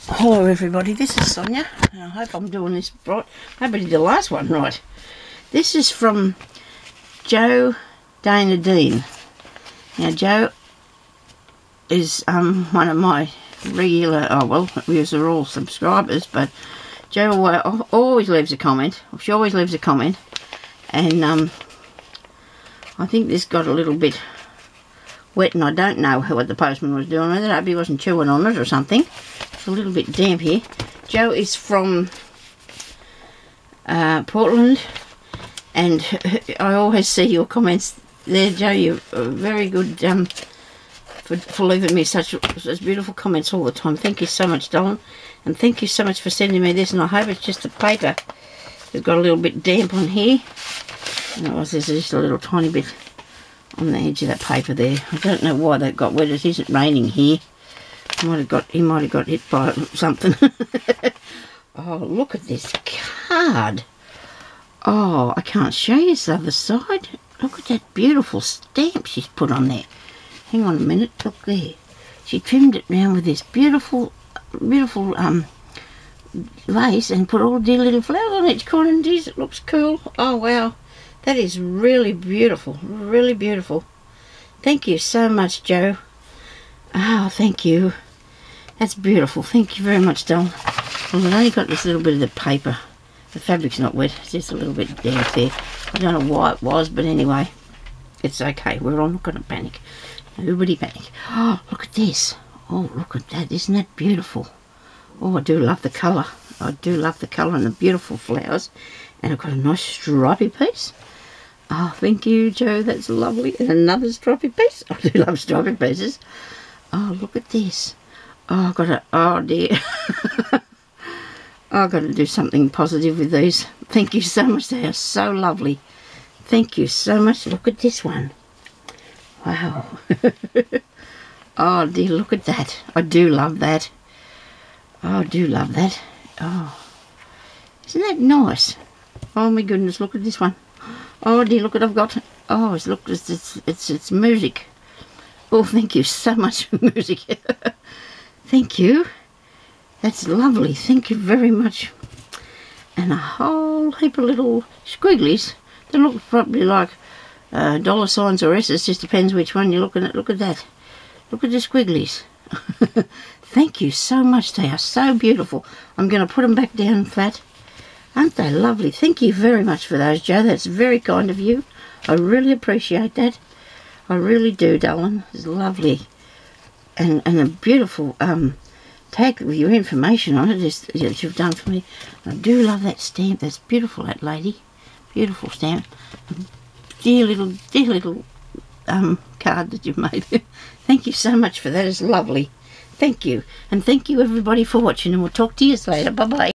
Hello everybody, this is Sonia. I hope I'm doing this right. I hope I did the last one right. This is from Joe Dana Dean. Now Joe is one of my regular, we are all subscribers, but Joe always leaves a comment. She always leaves a comment, and I think this got a little bit wet, and I don't know what the postman was doing with it. I hope he wasn't chewing on it or something. It's a little bit damp here. Joe is from Portland, and I always see your comments there, Joe. You're very good for leaving me such beautiful comments all the time. Thank you so much, darling, and thank you so much for sending me this. And I hope it's just the paper. It's got a little bit damp on here. There's just a little tiny bit on the edge of that paper there. I don't know why that got wet. It isn't raining here. He might have got hit by something. Oh, look at this card. Oh, I can't show you the other side. Look at that beautiful stamp she's put on there. Hang on a minute. Look there. She trimmed it round with this beautiful lace and put all the little flowers on each corner, and geez, it looks cool. Oh wow, that is really beautiful, really beautiful. Thank you so much, Joe. Oh, thank you. That's beautiful. Thank you very much, darling. Well, I've only got this little bit of the paper. The fabric's not wet. It's just a little bit damp there. I don't know why it was, but anyway, it's okay. We're all not going to panic. Nobody panic. Oh, look at this. Oh, look at that. Isn't that beautiful? Oh, I do love the colour. I do love the colour and the beautiful flowers. And I've got a nice stripy piece. Oh, thank you, Joe. That's lovely. And another stripy piece. I do love stripy pieces. Oh, look at this. Oh, I've got to, oh dear. I've got to do something positive with these. Thank you so much. They are so lovely. Thank you so much. Look at this one. Wow. Oh dear, look at that. I do love that. Oh, I do love that. Oh, isn't that nice? Oh my goodness, look at this one. Oh dear, look what I've got. Oh, look, it's music. Oh, thank you so much for music. Thank you. That's lovely. Thank you very much. And a whole heap of little squigglies. They look probably like dollar signs or S's. Just depends which one you're looking at. Look at that. Look at the squigglies. Thank you so much. They are so beautiful. I'm going to put them back down flat. Aren't they lovely? Thank you very much for those, Joe. That's very kind of you. I really appreciate that. I really do, darling. It's lovely. And a beautiful tag with your information on it that you've done for me. I do love that stamp. That's beautiful, that lady. Beautiful stamp. Dear little card that you've made. Thank you so much for that. It's lovely. Thank you. And thank you everybody for watching, and we'll talk to you later. Bye bye.